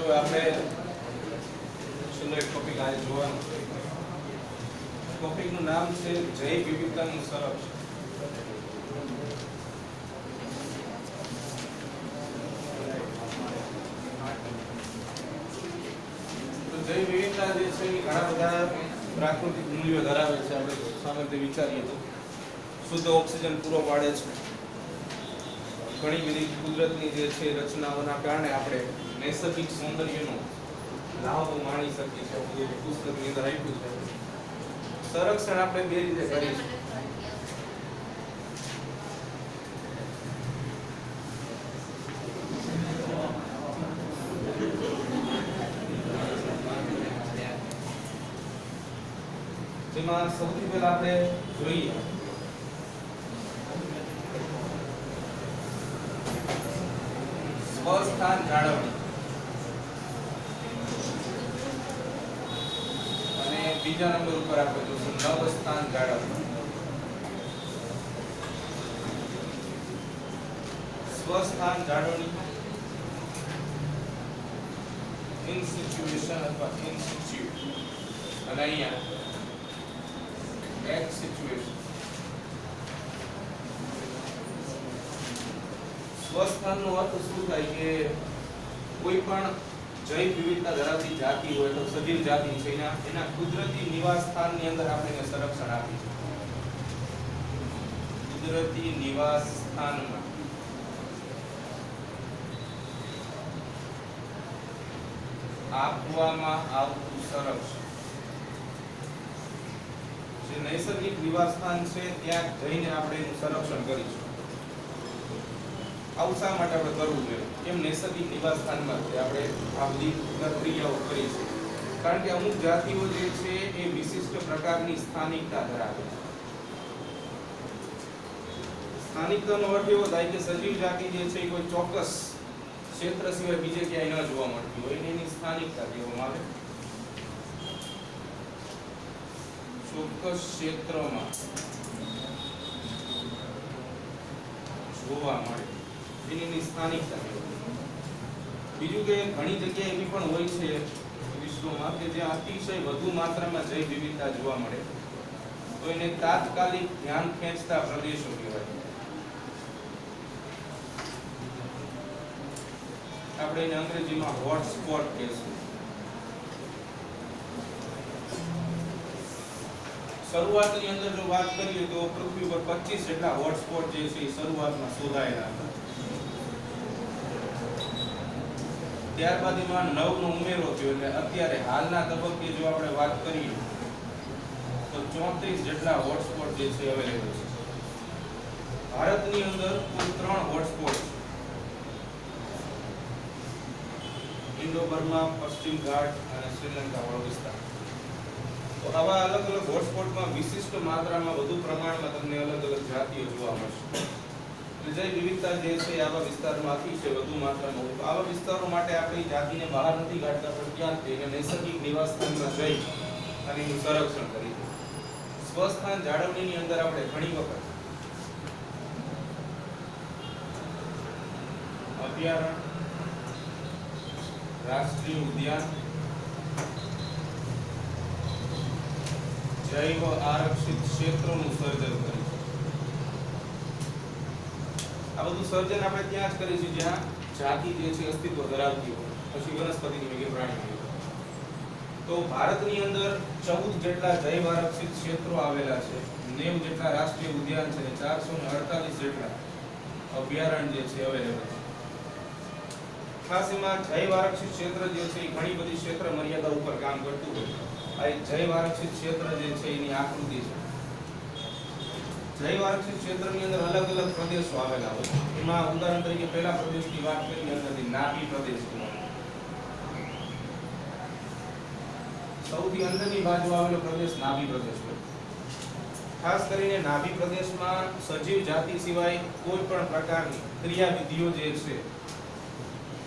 મિત્રો આપણે છેલ્લો એક ટોપિક આજે જોવાનું છે. ટોપિકનું નામ છે જૈવ વિવિધતાનું સંરક્ષણ. તો જૈવ વિવિધતા જે છે એ ઘણા બધા પ્રાકૃતિક મૂલ્યો ધરાવે છે. આપણે સામાન્ય વિચારીએ તો શુદ્ધ ઓક્સિજન પૂરો પાડે છે. ઘણી બધી કુદરતની જે છે રચનાઓના કારણે આપણે નૈસર્ગિક સૌંદર્યનો લાભ માણી શકીએ છીએ. જે પુસ્તકની અંદર આપ્યું છે. સંરક્ષણ આપણે બે રીતે કરીશું. જેમાં સૌથી પહેલા આપણે જોઈએ સ્વસ્થાન જાળવણી અને બીજા નંબર ઉપર આપણે જોશું નવસ્થાન જાળવણી. સ્વસ્થાન જાળવણી ઇન સિચ્યુએશન અથવા ઇન સિચ્યુ અને અહીંયા એક્સ સિચ્યુએશન. સ્વસ્થાનનો અર્થ શું થાય કે કોઈ પણ જૈવ વિવિધતા ધરાવતી જાતિ હોય તો સજીવ જાતિ છે એના કુદરતી નિવાસ સ્થાનની અંદર આપણે એને સંરક્ષણ આપીએ છીએ. કુદરતી નિવાસ સ્થાનમાં આપવામાં આવતું સંરક્ષણ. જે નૈસર્ગિક નિવાસ સ્થાન છે ત્યાં જઈને આપણે એનું સંરક્ષણ કરીશું. આવું શા માટે આપણે કરવું જોઈએ? કેમ નૈસર્ગિક નિવાસ સ્થાનમાં આપણે આ બધી પ્રક્રિયાઓ કરી છે? કારણ કે અમુક જાતિઓ જે છે એ વિશિષ્ટ પ્રકારની સ્થાનિકતા ધરાવે છે. સ્થાનિકતાનો અર્થ એવો થાય કે સજીવ જાતિ જે છે એ કોઈ ચોક્કસ ક્ષેત્ર સિવાય બીજે ક્યાંય ન જોવા મળતી હોય એની સ્થાનિકતા કહેવામાં આવે. ચોક્કસ ક્ષેત્રમાં જોવા મળે એની સ્થાનિકતા. બીજું કે ઘણી જગ્યાએ એવી પણ હોય છે વિશ્વમાં કે જ્યાં અતિશય વધુ માત્રામાં જૈવ વિવિધતા જોવા મળે તો એને તાત્કાલિક ધ્યાન ખેંચતા પ્રદેશો કહેવાય. આપણે એને અંગ્રેજીમાં હોટસ્પોટ કહીશું. શરૂઆતની અંદર જો વાત કરીએ તો પૃથ્વી પર 25 જેટલા હોટસ્પોટ જે છે એ શરૂઆતમાં શોધાયેલા હતા. ત્યારબાદ એમાં 9 નો ઉમેરો થયો એટલે અત્યારે હાલના તબક્કે જો આપણે વાત કરીએ તો 34 જેટલા હોટસ્પોટ જે છે અવેલેબલ છે. ભારતની અંદર કુલ 3 હોટસ્પોટ છે. ઇન્ડો બર્મા, પશ્ચિમ ઘાટ અને શ્રીલંકા વાળો વિસ્તાર. તો આવા અલગ અલગ હોટસ્પોટમાં વિશિષ્ટ માત્રામાં વધુ પ્રમાણમાં તમને અલગ અલગ જાતિઓ જોવા મળશે. જૈવ વિવિધતા જે છે આવા વિસ્તારમાં અતિશય વધુ માત્રામાં હોય. આવા વિસ્તારો માટે આપણે જાતિને બહાર નથી કાઢતા પણ ત્યાં તેને નૈસર્ગિક નિવાસ સ્થાનમાં જઈ અને એનું સંરક્ષણ કરી દે. સ્વસ્થાન જાળવણીની અંદર આપણે ઘણી વખત અભયારણ્ય, રાષ્ટ્રીય ઉદ્યાન, જૈવ આરક્ષિત ક્ષેત્રોનું સર્જન કરીશું. આ બધું સર્જન આપણે ત્યાં જ કરીશું જ્યાં જાતિ જે છે અસ્તિત્વ ધરાવતી હોય, પછી વનસ્પતિની કે પ્રાણીની. તો ભારતની અંદર 14 જેટલા જૈવ આરક્ષિત ક્ષેત્રો આવેલા છે, 90 જેટલા રાષ્ટ્રીય ઉદ્યાન છે, 448 જેટલા અભયારણ્ય જે છે અવેલેબલ છે. ખાસ એમાં જૈવ આરક્ષિત ક્ષેત્ર જે છે એ ઘણી બધી ક્ષેત્ર મર્યાદા ઉપર કામ કરતું હોય. આ જૈવ આરક્ષિત ક્ષેત્ર જે છે એની આકૃતિ છે. જૈવ આરક્ષિત ક્ષેત્રની અંદર અલગ અલગ પ્રદેશો આવેલા હોય. એમાં ઉદાહરણ તરીકે પહેલા પ્રદેશની વાત કરીએ અંદરથી નાભી પ્રદેશ. સૌથી અંદરની બાજુ આવેલો પ્રદેશ નાભી પ્રદેશ હોય. ખાસ કરીને નાભી પ્રદેશમાં સજીવ જાતિ સિવાય કોઈ પણ પ્રકારની ક્રિયાવિધિઓ જે છે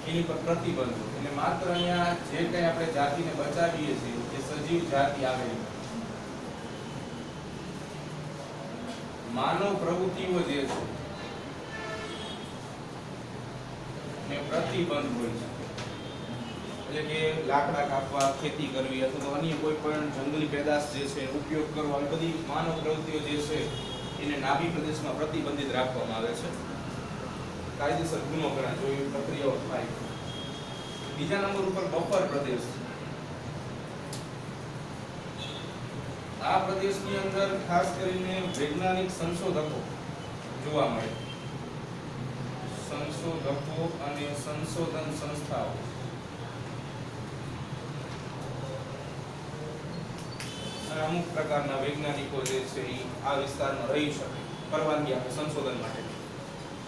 એની પર પ્રતિબંધ હોય. એટલે માત્ર અહીંયા જે કંઈ આપણે જાતિને બચાવીએ છીએ એ સજીવ જાતિ આવેલી. માનવ પ્રવૃત્તિઓ જે છે ને પ્રતિબંધ હોય છે. એટલે કે લાકડા કાપવા, ખેતી કરવી અથવા તો અન્ય કોઈ પણ જંગલી પેદાશ જે છે ઉપયોગ કરવો, આવી બધી માનવ પ્રવૃત્તિઓ જે છે એને નાભી પ્રદેશમાં પ્રતિબંધિત રાખવામાં આવે છે. કાયદેસર ગુનો ગણાય જો એવી પ્રક્રિયાઓ થાય. બીજા નંબર ઉપર બફર પ્રદેશ. આ પ્રદેશની અંદર ખાસ કરીને વૈજ્ઞાનિક સંશોધકો જોવા મળે. સંશોધકો અને સંશોધન સંસ્થાઓ અને અમુક પ્રકારના વૈજ્ઞાનિકો જે છે એ આ વિસ્તારમાં રહી શકે, પરવાનગી આપે સંશોધન માટે,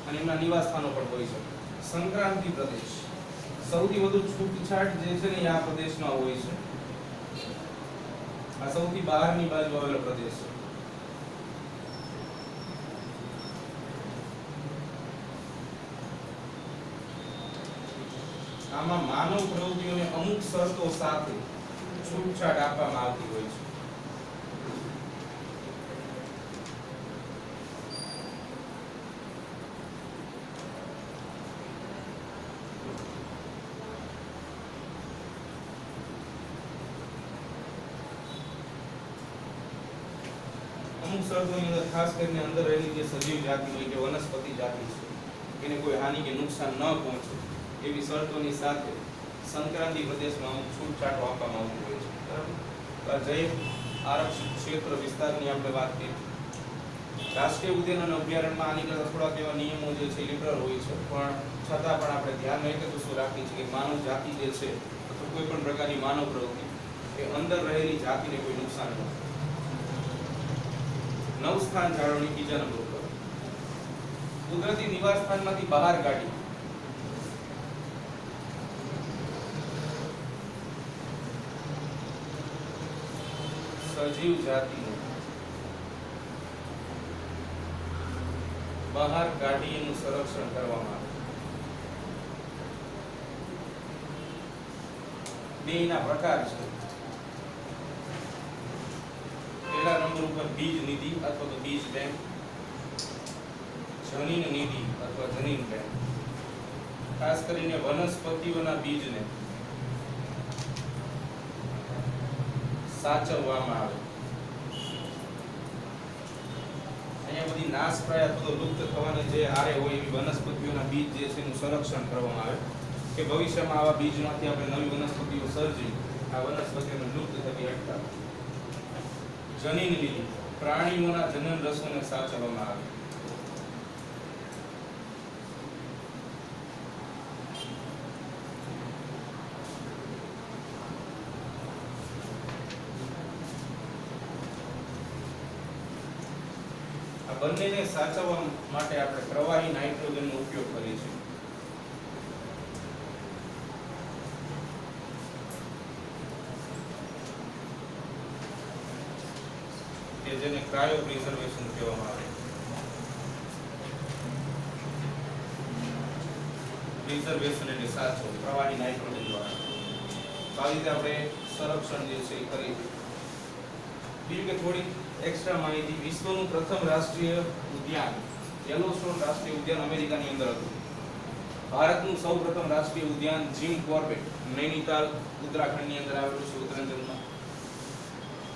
અને એમના નિવાસસ્થાનો પણ હોઈ શકે. સંક્રાંતિ પ્રદેશ સૌથી વધુ છૂટછાટ જે છે ને એ આ પ્રદેશમાં હોય છે. આ સૌથી બહારની બાજુ આવેલો પ્રદેશ છે. આમાં માનવ પ્રવૃત્તિઓને અમુક શરતો સાથે છૂટછાટ આપવામાં આવતી હોય છે. અમુક શરતોની અંદર ખાસ કરીને અંદર રહેલી જે સજીવ જાતિ હોય કે વનસ્પતિ જાતિ છે એને કોઈ હાનિ કે નુકસાન ન પહોંચે એવી શરતોની સાથે સંક્રાંતિ પ્રદેશમાં અમુક છૂટછાટો આપવામાં આવતી હોય છે. બરાબર. જૈવ આરક્ષિત ક્ષેત્ર વિસ્તારની આપણે વાત કરીએ. રાષ્ટ્રીય ઉદ્યાન અને અભયારણ્યમાં આની કરતા થોડાક એવા નિયમો જે છે લિબરલ હોય છે, પણ છતાં પણ આપણે ધ્યાનમાં એક વસ્તુ રાખી છે કે માનવ જાતિ જે છે અથવા કોઈ પણ પ્રકારની માનવ પ્રવૃત્તિ એ અંદર રહેલી જાતિને કોઈ નુકસાન ન થાય. નવ સ્થાન જાળવણી બીજા નંબર ઉપર. કુદરતી નિવાસ સ્થાનમાંથી બહાર કાઢી સજીવ જાતિને બહાર કાઢી એનું સંરક્ષણ કરવામાં આવે. બેના પ્રકાર છે. પહેલા નંબર ઉપર બીજ નિધિ અથવા તો બીજ બેંક, જનીન નિધિ અથવા જનીન બેંક. ખાસ કરીને વનસ્પતિઓના બીજને સાચવવામાં આવે. અહીંયા બધી નાશપ્રાય અથવા તો લુપ્ત થવાને જે આરે હોય એવી વનસ્પતિઓના બીજ જે છે એનું સંરક્ષણ કરવામાં આવે કે ભવિષ્યમાં આવા બીજમાંથી આપણે નવી વનસ્પતિઓ સર્જી આ વનસ્પતિઓને લુપ્ત થતી અટકાવે. જનીન નિધિ પ્રાણીઓના જનન રસોને સાચવવામાં આવે. આ બંનેને સાચવવા માટે આપણે પ્રવાહી નાઇટ્રોજનનો ઉપયોગ કરીએ છીએ. જેને ક્રાયો પ્રિઝર્વેશન કહેવામાં આવે. પ્રિઝર્વેશન એટલે સાચો પ્રવાહી નાઇટ્રોજન દ્વારા. આવી રીતે આપણે સંરક્ષણ જે છે એ કરી. બીજું કે થોડી એક્સ્ટ્રા માહિતી. વિશ્વનું પ્રથમ રાષ્ટ્રીય ઉદ્યાન યલોસ્ટોન રાષ્ટ્રીય ઉદ્યાન અમેરિકાની અંદર હતું. ભારતનું સૌપ્રથમ રાષ્ટ્રીય ઉદ્યાન જીમ કોર્બેટ નૈનીતાલ ઉત્તરાખંડની અંદર આવેલું છે ઉત્તરાંચલમાં.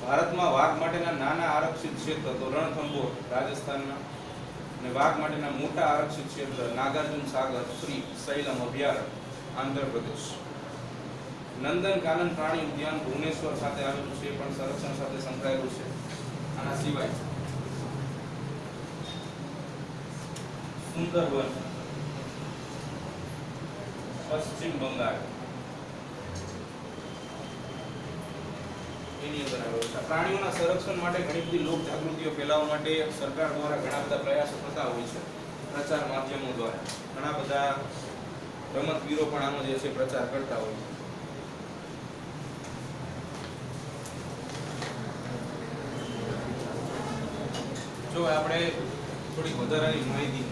ભારતમાં વાઘ માટેના નાના આરક્ષિત ક્ષેત્ર તો રણથંભોર રાજસ્થાનના, અને વાઘ માટેના મોટા આરક્ષિત ક્ષેત્ર નાગાર્જુન સાગર શ્રી સૈલમ અભયારણ્ય આંધ્રપ્રદેશ. નંદનકાનન પ્રાણી ઉદ્યાન ભુવનેશ્વર ખાતે આવેલું છે, પણ સંરક્ષણ સાથે સંકળાયેલું છે. આના સિવાય સુંદરવન પશ્ચિમ બંગાળ એની અંદર આવેલું છે. પ્રાણીઓના સંરક્ષણ માટે ઘણી બધી લોક જાગૃતિઓ ફેલાવવા માટે સરકાર દ્વારા ઘણા બધા પ્રયાસો થતા હોય છે. પ્રચાર માધ્યમો દ્વારા ઘણા બધા રમતવીરો પણ આનો જે છે પ્રચાર કરતા હોય છે. જો આપણે થોડી વધારાની માહિતી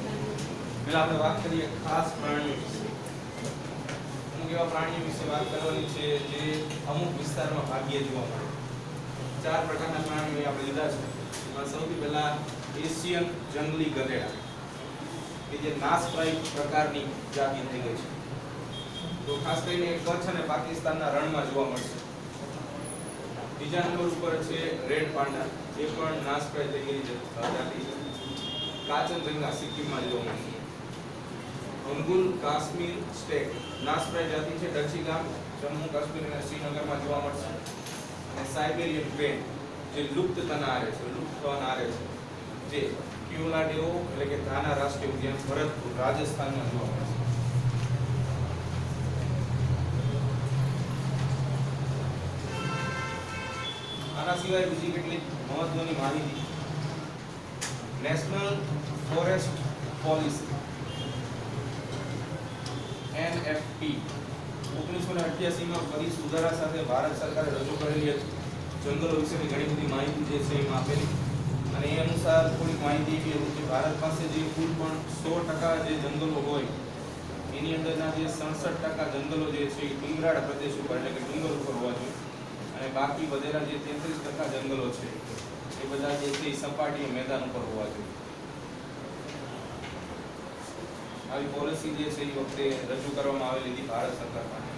પહેલા આપણે વાત કરીએ ખાસ પ્રાણીઓ વિશે. અમુક એવા પ્રાણીઓ વિશે વાત કરવાની છે જે અમુક વિસ્તારમાં ભાગ્યે જોવા મળે. 4 પ્રકારના પ્રાણીઓ આપણે લીધા છે. એમાં સૌથી પહેલા એશિયન જંગલી ગધેડા કે જે નાશપ્રાય પ્રકારની જાતિ થઈ ગઈ છે. તો ખાસ કરીને કચ્છ અને પાકિસ્તાનના રણમાં જોવા મળશે. બીજા નંબર ઉપર છે રેડ પાંડા, એ પણ નાશપ્રાય થઈ ગયેલી જાતિ છે. કાચનજંગા સિક્કિમમાં જોવા મળશે. અંગુલ કાશ્મીર સ્ટેક નાશપ્રાય જાતિ છે, દક્ષિગામ જમ્મુ કાશ્મીર અને શ્રીનગરમાં જોવા મળશે. અને સાઇબેરિયન ક્રેન જે લુપ્ત થનાર છે, જે ક્યુલાડેઓ એટલે કે ધાના રાષ્ટ્રીય ઉદ્યાન ભરતપુર રાજસ્થાનમાં જોવા મળશે. આના સિવાય બીજી કેટલીક મહત્વની માહિતી. નેશનલ ફોરેસ્ટ પોલિસી NFP 1988 માં ફરી સુધારા સાથે ભારત સરકારે રજૂ કરેલી હતી. જંગલો વિશેની ઘણી બધી માહિતી જે છે એમાં આપેલી, અને એ અનુસાર થોડીક માહિતી એવી હતી કે ભારત પાસે જે કુલ પણ 100% જે જંગલો હોય એની અંદરના જે 67% જંગલો જે છે એ ડુંગરાળ પ્રદેશ ઉપર એટલે કે ડુંગર ઉપર હોવા જોઈએ, અને બાકી વધેલા જે 33% જંગલો છે એ બધા જે છે એ સપાટી મેદાન ઉપર હોવા જોઈએ. આવી પોલિસી જે છે એ વખતે રજૂ કરવામાં આવેલી હતી ભારત સરકાર પાસે.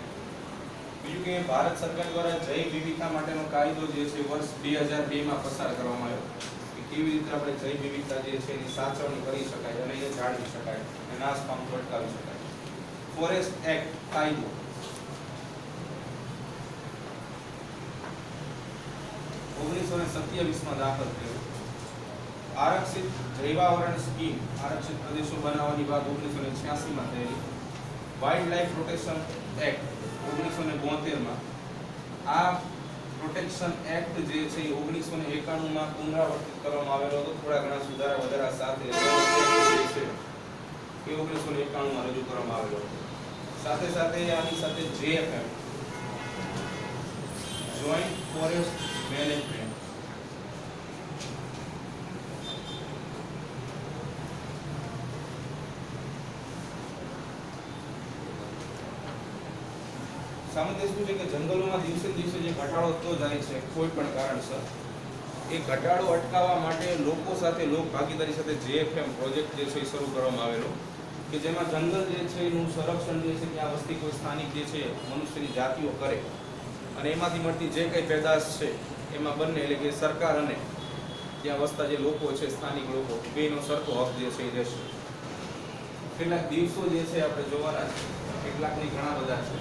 બીજું કે ભારત સરકાર દ્વારા જૈવ વિવિધતા માટેનો કાયદો જે છે વર્ષ 2002 માં પસાર કરવામાં આવ્યો કે કેવી રીતે આપણે જૈવ વિવિધતા જે છે એની સાચવણી કરી શકાય અને એને જાળવી શકાય અને નાશ પામતો અટકાવી શકાય. ફોરેસ્ટ એક્ટ કાયદો 1927 માં દાખલ થયો. આરક્ષિત જૈવાવરણ સ્કીમ આરક્ષિત પ્રદેશો બનાવવાની વાત 1986 માં થયેલી. વાઇલ્ડ લાઇફ પ્રોટેક્શન એક્ટ 1972 માં. આ પ્રોટેક્શન એક્ટ જે છે એ 1991 માં પુનરાવર્તિત કરવામાં આવેલો હતો, થોડા ઘણા સુધારા વધારા સાથે. જે છે એ 1991 માં રજૂ કરવામાં આવેલો હતો. સાથે સાથે આની સાથે JFM જોઈન્ટ ફોરેસ્ટ મેનેજમેન્ટ સામાન્ય શું છે કે જંગલોમાં દિવસે દિવસે જે ઘટાડો થતો જાય છે કોઈ પણ કારણસર, એ ઘટાડો અટકાવવા માટે લોકો સાથે લોક ભાગીદારી સાથે JFM પ્રોજેક્ટ જે છે એ શરૂ કરવામાં આવેલો, કે જેમાં જંગલ જે છે એનું સંરક્ષણ જે છે ત્યાં વસતી કોઈ સ્થાનિક જે છે મનુષ્યની જાતિઓ કરે, અને એમાંથી મળતી જે કંઈ પેદાશ છે એમાં બંને એટલે કે સરકાર અને ત્યાં વસતા જે લોકો છે સ્થાનિક લોકો બેનો સરખો હક જે છે એ રહેશે. કેટલાક દિવસો જે છે આપણે જોવાના છે, કેટલાકની ઘણા બધા છે.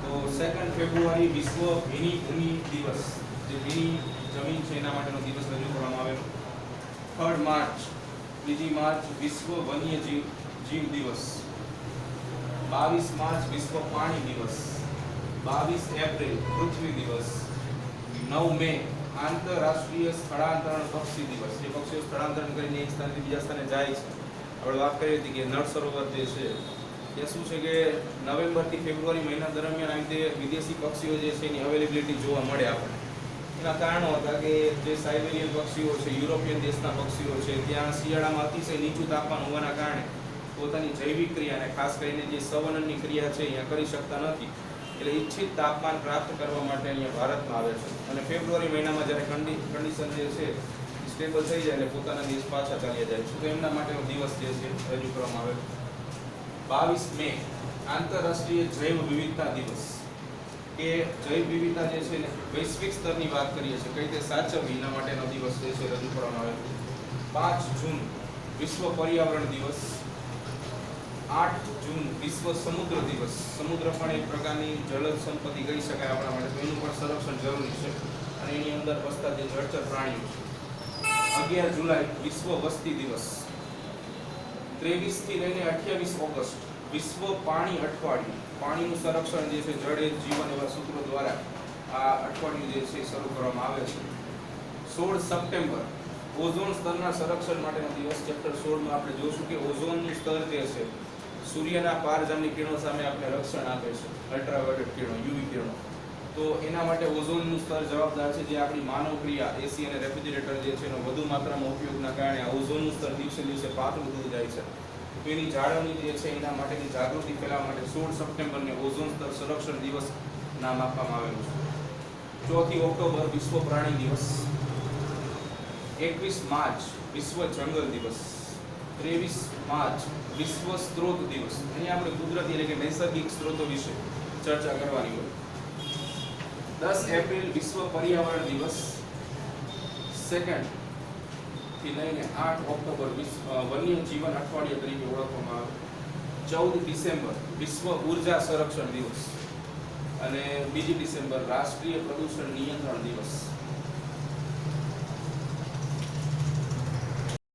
તો 2 ફેબ્રુઆરી વિશ્વ ભીની ભૂમિ દિવસ, જે ભીની જમીન છે એના માટેનો દિવસ રજૂ કરવામાં આવેલો. 3 માર્ચ 2 માર્ચ વિશ્વ વન્યજીવ દિવસ. 22 માર્ચ વિશ્વ પાણી દિવસ. 22 એપ્રિલ પૃથ્વી દિવસ. 9 મે આંતરરાષ્ટ્રીય સ્થળાંતરણ પક્ષી દિવસ, જે પક્ષીઓ સ્થળાંતરણ કરીને એક સ્થાનથી બીજા સ્થાને જાય છે. આપણે વાત કરી હતી કે નળ સરોવર જે છે ત્યાં શું છે કે નવેમ્બર થી ફેબ્રુઆરી મહિના દરમિયાન આવી રીતે વિદેશી પક્ષીઓ જે છે એની અવેલેબિલિટી જોવા મળે આપણને. એના કારણો હતા કે જે સાઇબેરિયન પક્ષીઓ છે, યુરોપિયન દેશના પક્ષીઓ છે, ત્યાં શિયાળામાં અતિશય નીચું તાપમાન હોવાના કારણે પોતાની જૈવિક ક્રિયા અને ખાસ કરીને જે સંવનનની ક્રિયા છે અહીંયા કરી શકતા નથી, એટલે ઈચ્છિત તાપમાન પ્રાપ્ત કરવા માટે અહીંયા ભારતમાં આવે છે. અને ફેબ્રુઆરી મહિનામાં જ્યારે કન્ડિશન જે છે સ્ટેબલ થઈ જાય એટલે પોતાના દેશ પાછા ચાલ્યા જાય છે, તો એમના માટેનો દિવસ જે છે રજૂ કરવામાં આવે. 22 મે આંતરરાષ્ટ્રીય જૈવ વિવિધતા દિવસ, કે જૈવ વિવિધતા જે છે ને વૈશ્વિક સ્તરની વાત કરીએ છીએ કઈ રીતે સાચવવી એના માટેનો દિવસ જે છે રજૂ કરવામાં આવે. 5 જૂન વિશ્વ પર્યાવરણ દિવસ. 8 જૂન વિશ્વ સમુદ્ર દિવસ. સમુદ્ર પણ એક પ્રકારની જળજ સંપત્તિ કહી શકાય આપણા માટે, તો એનું પણ સંરક્ષણ જરૂરી છે અને એની અંદર વસતા જે જળચર પ્રાણીઓ. 11 જુલાઈ વિશ્વ વસ્તી દિવસ. 23 થી લઈને 28 ઓગસ્ટ વિશ્વ પાણી અઠવાડિયું. પાણીનું સંરક્ષણ જે છે જળ એ જીવન એવા સૂત્રો દ્વારા આ અઠવાડિયું જે છે શરૂ કરવામાં આવે છે. 16 સપ્ટેમ્બર ઓઝોન સ્તરના સંરક્ષણ માટેનો દિવસ. ચેપ્ટર 16 માં આપણે જોશું કે ઓઝોનનું સ્તર જે છે સૂર્યના પારજામની કિરણો સામે આપણે રક્ષણ આપે છે, અલ્ટ્રાવાયોલેટ કિરણો, યુવી કિરણો. તો એના માટે ઓઝોનનું સ્તર જવાબદાર છે, જે આપણી માનવ ક્રિયા એસી અને રેફ્રિજરેટર જે છે એનો વધુ માત્રામાં ઉપયોગના કારણે આ ઓઝોનનું સ્તર દિવસે દિવસે પાતળું થતું જાય છે. તો એની જાળવણી જે છે એના માટેની જાગૃતિ ફેલાવવા માટે 16 સપ્ટેમ્બરને ઓઝોન સ્તર સંરક્ષણ દિવસ નામ આપવામાં આવેલું છે. 4 ઓક્ટોબર વિશ્વ પ્રાણી દિવસ. 21 માર્ચ વિશ્વ જંગલ દિવસ. 23 માર્ચ વિશ્વ સ્ત્રોત દિવસ. અહીંયા આપણે કુદરતી એટલે કે નૈસર્ગિક સ્ત્રોતો વિશે ચર્ચા કરવાની હોય. 10 એપ્રિલ વિશ્વ પર્યાવરણ દિવસ. 2 થી લઈને 8 ઓક્ટોબર વિશ્વ વન્ય જીવન અઠવાડિયા તરીકે ઓળખવામાં આવે. 14 ડિસેમ્બર વિશ્વ ઉર્જા સંરક્ષણ દિવસ અને 2 ડિસેમ્બર રાષ્ટ્રીય પ્રદૂષણ નિયંત્રણ દિવસ.